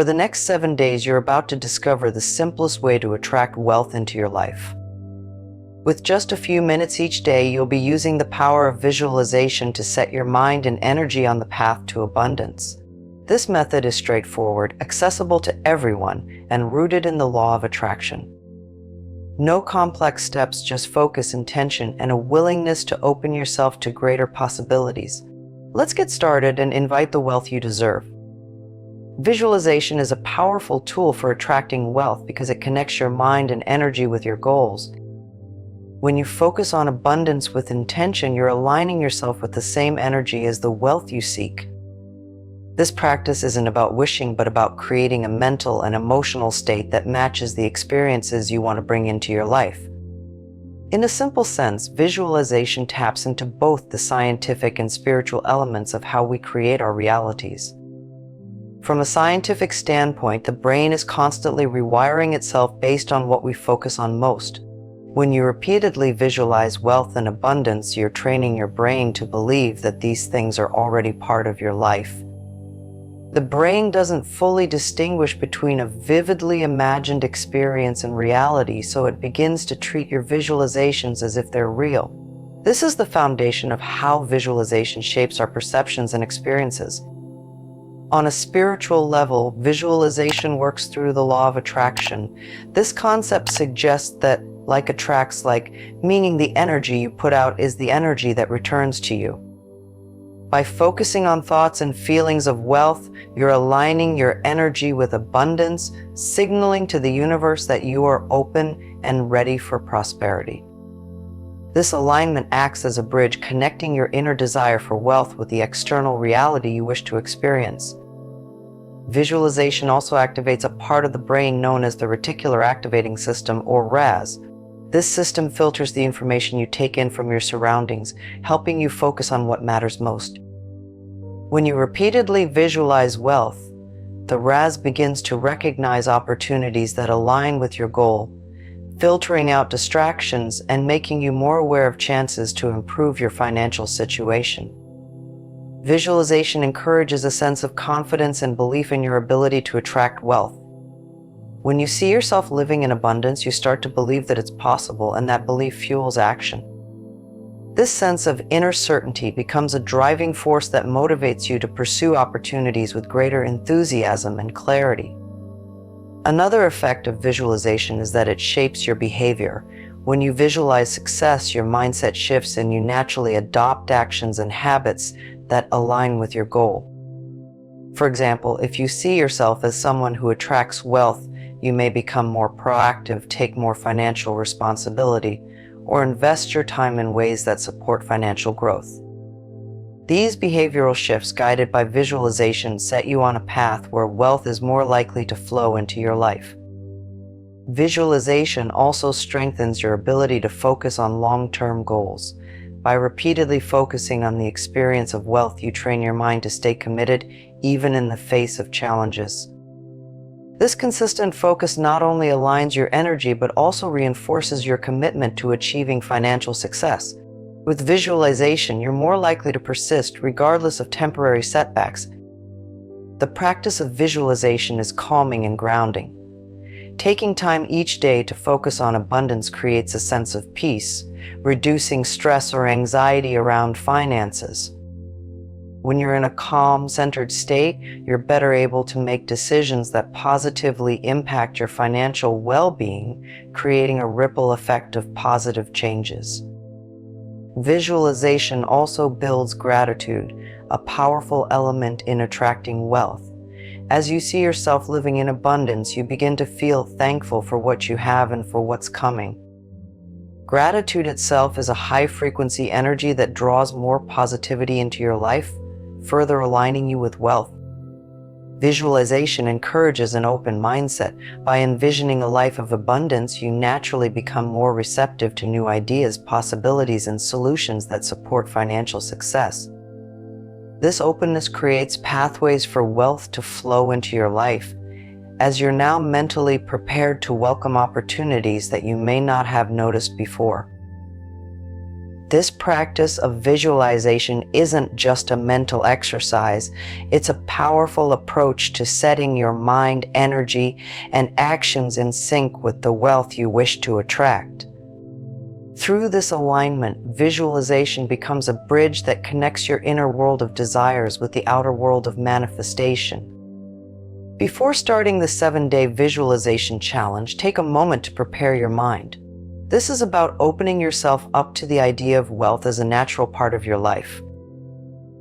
For the next 7 days, you're about to discover the simplest way to attract wealth into your life. With just a few minutes each day, you'll be using the power of visualization to set your mind and energy on the path to abundance. This method is straightforward, accessible to everyone, and rooted in the law of attraction. No complex steps, just focus, intention, and a willingness to open yourself to greater possibilities. Let's get started and invite the wealth you deserve. Visualization is a powerful tool for attracting wealth because it connects your mind and energy with your goals. When you focus on abundance with intention, you're aligning yourself with the same energy as the wealth you seek. This practice isn't about wishing, but about creating a mental and emotional state that matches the experiences you want to bring into your life. In a simple sense, visualization taps into both the scientific and spiritual elements of how we create our realities. From a scientific standpoint, the brain is constantly rewiring itself based on what we focus on most. When you repeatedly visualize wealth and abundance, you're training your brain to believe that these things are already part of your life. The brain doesn't fully distinguish between a vividly imagined experience and reality, so it begins to treat your visualizations as if they're real. This is the foundation of how visualization shapes our perceptions and experiences. On a spiritual level, visualization works through the law of attraction. This concept suggests that like attracts like, meaning the energy you put out is the energy that returns to you. By focusing on thoughts and feelings of wealth, you're aligning your energy with abundance, signaling to the universe that you are open and ready for prosperity. This alignment acts as a bridge connecting your inner desire for wealth with the external reality you wish to experience. Visualization also activates a part of the brain known as the reticular activating system, or RAS. This system filters the information you take in from your surroundings, helping you focus on what matters most. When you repeatedly visualize wealth, the RAS begins to recognize opportunities that align with your goal, filtering out distractions and making you more aware of chances to improve your financial situation. Visualization encourages a sense of confidence and belief in your ability to attract wealth. When you see yourself living in abundance, you start to believe that it's possible, and that belief fuels action. This sense of inner certainty becomes a driving force that motivates you to pursue opportunities with greater enthusiasm and clarity. Another effect of visualization is that it shapes your behavior. When you visualize success, your mindset shifts and you naturally adopt actions and habits that align with your goal. For example, if you see yourself as someone who attracts wealth, you may become more proactive, take more financial responsibility, or invest your time in ways that support financial growth. These behavioral shifts, guided by visualization, set you on a path where wealth is more likely to flow into your life. Visualization also strengthens your ability to focus on long-term goals. By repeatedly focusing on the experience of wealth, you train your mind to stay committed even in the face of challenges. This consistent focus not only aligns your energy, but also reinforces your commitment to achieving financial success. With visualization, you're more likely to persist regardless of temporary setbacks. The practice of visualization is calming and grounding. Taking time each day to focus on abundance creates a sense of peace, reducing stress or anxiety around finances. When you're in a calm, centered state, you're better able to make decisions that positively impact your financial well-being, creating a ripple effect of positive changes. Visualization also builds gratitude, a powerful element in attracting wealth. As you see yourself living in abundance, you begin to feel thankful for what you have and for what's coming. Gratitude itself is a high-frequency energy that draws more positivity into your life, further aligning you with wealth. Visualization encourages an open mindset. By envisioning a life of abundance, you naturally become more receptive to new ideas, possibilities, and solutions that support financial success. This openness creates pathways for wealth to flow into your life, as you're now mentally prepared to welcome opportunities that you may not have noticed before. This practice of visualization isn't just a mental exercise, it's a powerful approach to setting your mind, energy, and actions in sync with the wealth you wish to attract. Through this alignment, visualization becomes a bridge that connects your inner world of desires with the outer world of manifestation. Before starting the 7-day visualization challenge, take a moment to prepare your mind. This is about opening yourself up to the idea of wealth as a natural part of your life.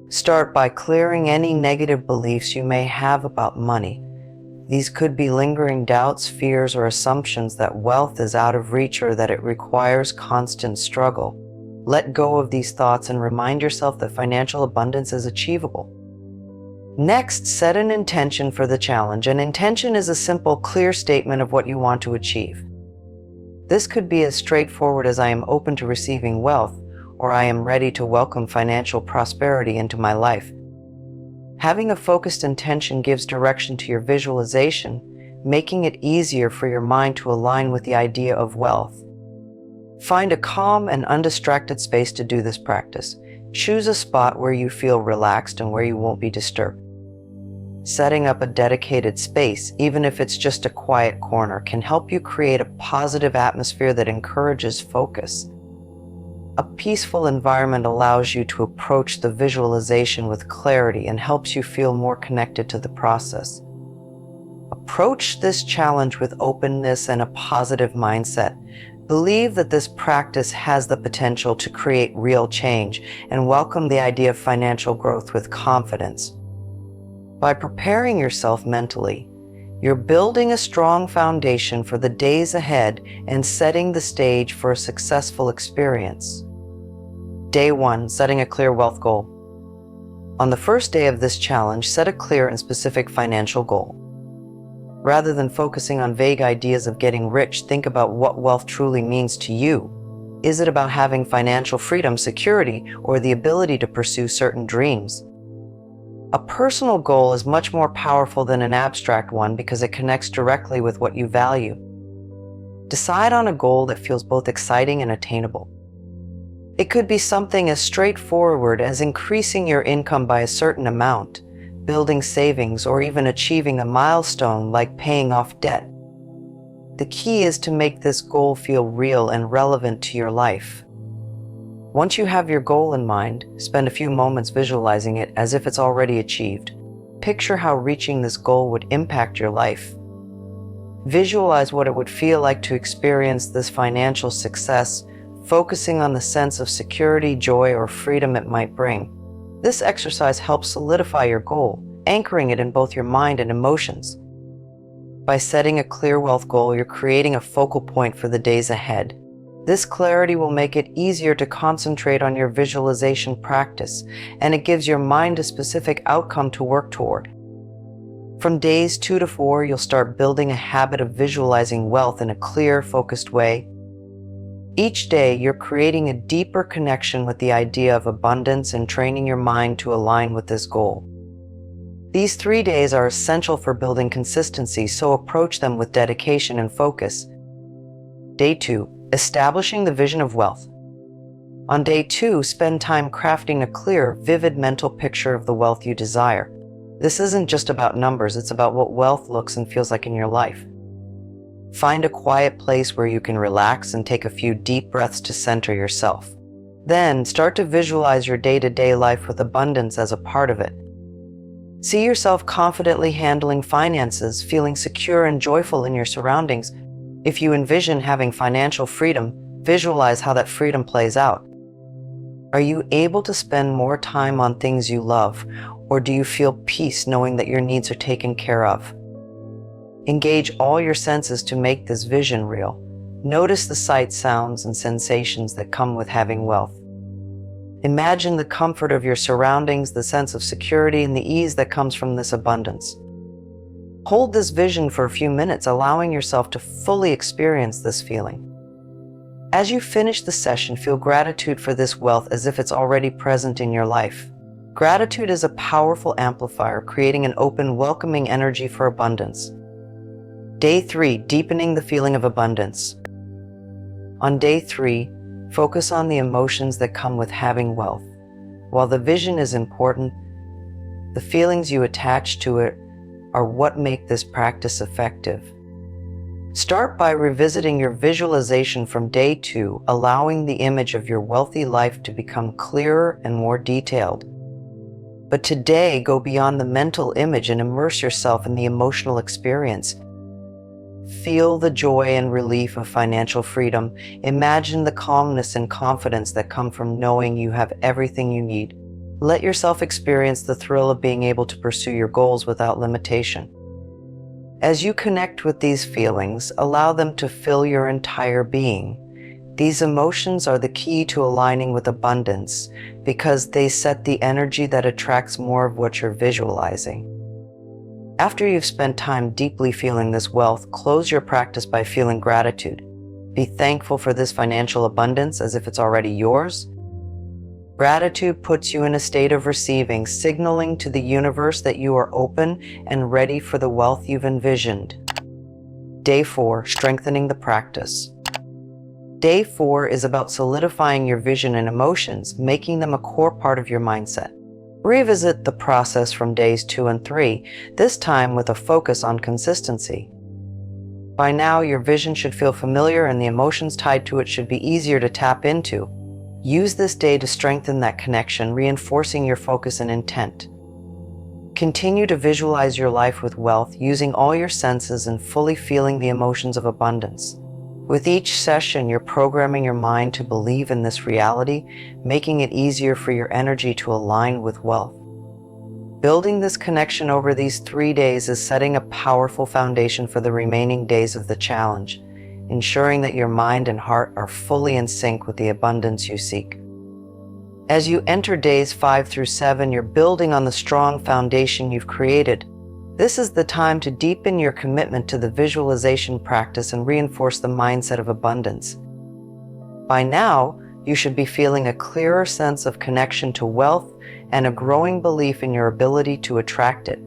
Start by clearing any negative beliefs you may have about money. These could be lingering doubts, fears, or assumptions that wealth is out of reach or that it requires constant struggle. Let go of these thoughts and remind yourself that financial abundance is achievable. Next, set an intention for the challenge. An intention is a simple, clear statement of what you want to achieve. This could be as straightforward as I am open to receiving wealth, or I am ready to welcome financial prosperity into my life. Having a focused intention gives direction to your visualization, making it easier for your mind to align with the idea of wealth. Find a calm and undistracted space to do this practice. Choose a spot where you feel relaxed and where you won't be disturbed. Setting up a dedicated space, even if it's just a quiet corner, can help you create a positive atmosphere that encourages focus. A peaceful environment allows you to approach the visualization with clarity and helps you feel more connected to the process. Approach this challenge with openness and a positive mindset. Believe that this practice has the potential to create real change, and welcome the idea of financial growth with confidence. By preparing yourself mentally, you're building a strong foundation for the days ahead and setting the stage for a successful experience. Day 1, setting a clear wealth goal. On the first day of this challenge, set a clear and specific financial goal. Rather than focusing on vague ideas of getting rich, think about what wealth truly means to you. Is it about having financial freedom, security, or the ability to pursue certain dreams? A personal goal is much more powerful than an abstract one because it connects directly with what you value. Decide on a goal that feels both exciting and attainable. It could be something as straightforward as increasing your income by a certain amount, building savings, or even achieving a milestone like paying off debt. The key is to make this goal feel real and relevant to your life. Once you have your goal in mind, spend a few moments visualizing it as if it's already achieved. Picture how reaching this goal would impact your life. Visualize what it would feel like to experience this financial success, focusing on the sense of security, joy, or freedom it might bring. This exercise helps solidify your goal, anchoring it in both your mind and emotions. By setting a clear wealth goal, you're creating a focal point for the days ahead. This clarity will make it easier to concentrate on your visualization practice, and it gives your mind a specific outcome to work toward. From days 2 to 4, you'll start building a habit of visualizing wealth in a clear, focused way. Each day, you're creating a deeper connection with the idea of abundance and training your mind to align with this goal. These 3 days are essential for building consistency, so approach them with dedication and focus. Day 2. Establishing the vision of wealth. On day 2, spend time crafting a clear, vivid mental picture of the wealth you desire. This isn't just about numbers, it's about what wealth looks and feels like in your life. Find a quiet place where you can relax and take a few deep breaths to center yourself. Then, start to visualize your day-to-day life with abundance as a part of it. See yourself confidently handling finances, feeling secure and joyful in your surroundings. If you envision having financial freedom, visualize how that freedom plays out. Are you able to spend more time on things you love, or do you feel peace knowing that your needs are taken care of? Engage all your senses to make this vision real. Notice the sights, sounds, and sensations that come with having wealth. Imagine the comfort of your surroundings, the sense of security, and the ease that comes from this abundance. Hold this vision for a few minutes, allowing yourself to fully experience this feeling. As you finish the session, feel gratitude for this wealth as if it's already present in your life. Gratitude is a powerful amplifier, creating an open, welcoming energy for abundance. Day 3, deepening the feeling of abundance. On day 3, Focus on the emotions that come with having wealth. While the vision is important, the feelings you attach to it are what make this practice effective. Start by revisiting your visualization from day 2, allowing the image of your wealthy life to become clearer and more detailed. But today, go beyond the mental image and immerse yourself in the emotional experience. Feel the joy and relief of financial freedom. Imagine the calmness and confidence that come from knowing you have everything you need. Let yourself experience the thrill of being able to pursue your goals without limitation. As you connect with these feelings, allow them to fill your entire being. These emotions are the key to aligning with abundance because they set the energy that attracts more of what you're visualizing. After you've spent time deeply feeling this wealth, close your practice by feeling gratitude. Be thankful for this financial abundance as if it's already yours. Gratitude puts you in a state of receiving, signaling to the universe that you are open and ready for the wealth you've envisioned. Day 4, strengthening the practice. Day 4 is about solidifying your vision and emotions, making them a core part of your mindset. Revisit the process from days 2 and 3, this time with a focus on consistency. By now, your vision should feel familiar and the emotions tied to it should be easier to tap into. Use this day to strengthen that connection, reinforcing your focus and intent. Continue to visualize your life with wealth, using all your senses and fully feeling the emotions of abundance. With each session, you're programming your mind to believe in this reality, making it easier for your energy to align with wealth. Building this connection over these 3 days is setting a powerful foundation for the remaining days of the challenge, ensuring that your mind and heart are fully in sync with the abundance you seek. As you enter days 5 through 7, you're building on the strong foundation you've created. This is the time to deepen your commitment to the visualization practice and reinforce the mindset of abundance. By now, you should be feeling a clearer sense of connection to wealth and a growing belief in your ability to attract it.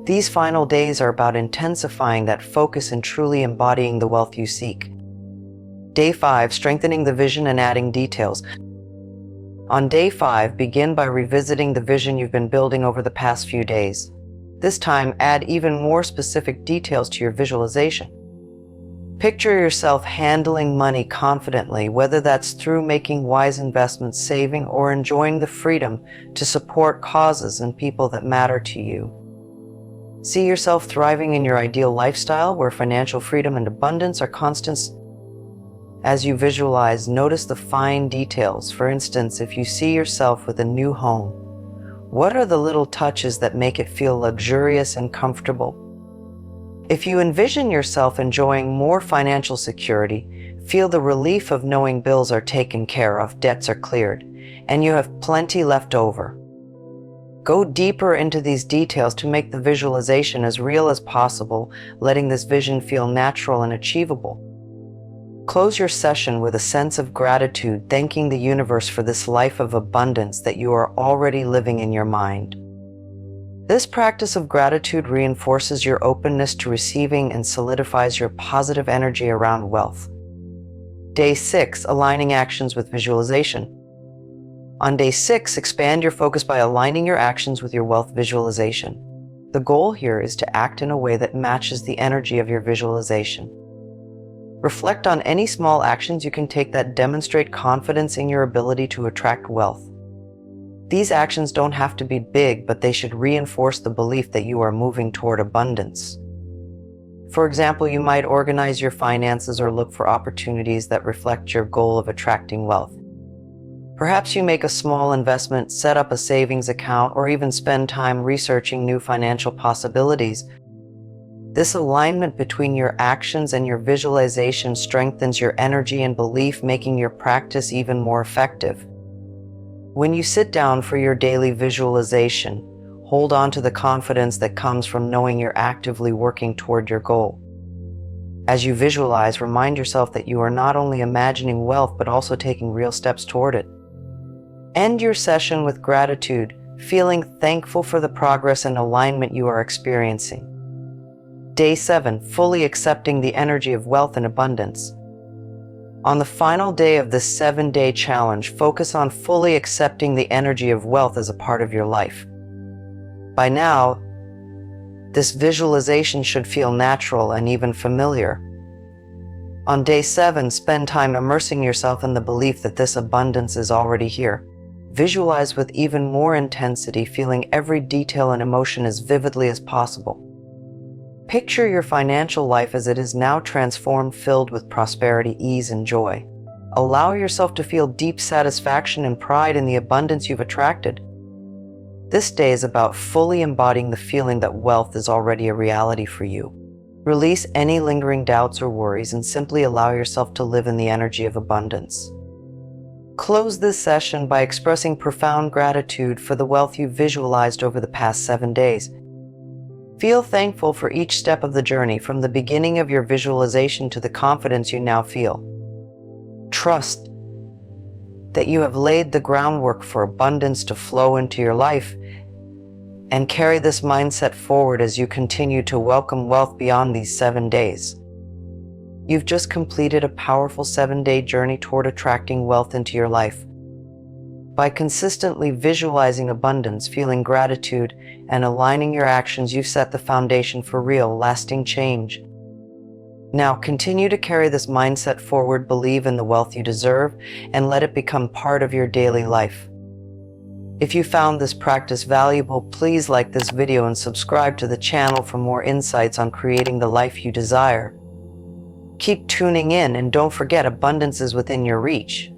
These final days are about intensifying that focus and truly embodying the wealth you seek. Day 5, strengthening the vision and adding details. On day 5, begin by revisiting the vision you've been building over the past few days. This time, add even more specific details to your visualization. Picture yourself handling money confidently, whether that's through making wise investments, saving, or enjoying the freedom to support causes and people that matter to you. See yourself thriving in your ideal lifestyle where financial freedom and abundance are constants. As you visualize, notice the fine details. For instance, if you see yourself with a new home, what are the little touches that make it feel luxurious and comfortable? If you envision yourself enjoying more financial security, feel the relief of knowing bills are taken care of, debts are cleared, and you have plenty left over. Go deeper into these details to make the visualization as real as possible, letting this vision feel natural and achievable. Close your session with a sense of gratitude, thanking the universe for this life of abundance that you are already living in your mind. This practice of gratitude reinforces your openness to receiving and solidifies your positive energy around wealth. Day 6, aligning actions with visualization. On day 6, expand your focus by aligning your actions with your wealth visualization. The goal here is to act in a way that matches the energy of your visualization. Reflect on any small actions you can take that demonstrate confidence in your ability to attract wealth. These actions don't have to be big, but they should reinforce the belief that you are moving toward abundance. For example, you might organize your finances or look for opportunities that reflect your goal of attracting wealth. Perhaps you make a small investment, set up a savings account, or even spend time researching new financial possibilities. This alignment between your actions and your visualization strengthens your energy and belief, making your practice even more effective. When you sit down for your daily visualization, hold on to the confidence that comes from knowing you're actively working toward your goal. As you visualize, remind yourself that you are not only imagining wealth, but also taking real steps toward it. End your session with gratitude, feeling thankful for the progress and alignment you are experiencing. Day 7, fully accepting the energy of wealth and abundance. On the final day of this 7-day challenge, focus on fully accepting the energy of wealth as a part of your life. By now, this visualization should feel natural and even familiar. On day 7, spend time immersing yourself in the belief that this abundance is already here. Visualize with even more intensity, feeling every detail and emotion as vividly as possible. Picture your financial life as it is now transformed, filled with prosperity, ease, and joy. Allow yourself to feel deep satisfaction and pride in the abundance you've attracted. This day is about fully embodying the feeling that wealth is already a reality for you. Release any lingering doubts or worries and simply allow yourself to live in the energy of abundance. Close this session by expressing profound gratitude for the wealth you've visualized over the past 7 days. Feel thankful for each step of the journey, from the beginning of your visualization to the confidence you now feel. Trust that you have laid the groundwork for abundance to flow into your life, and carry this mindset forward as you continue to welcome wealth beyond these 7 days. You've just completed a powerful 7-day journey toward attracting wealth into your life. By consistently visualizing abundance, feeling gratitude, and aligning your actions, you've set the foundation for real, lasting change. Now, continue to carry this mindset forward, believe in the wealth you deserve, and let it become part of your daily life. If you found this practice valuable, please like this video and subscribe to the channel for more insights on creating the life you desire. Keep tuning in, and don't forget, abundance is within your reach.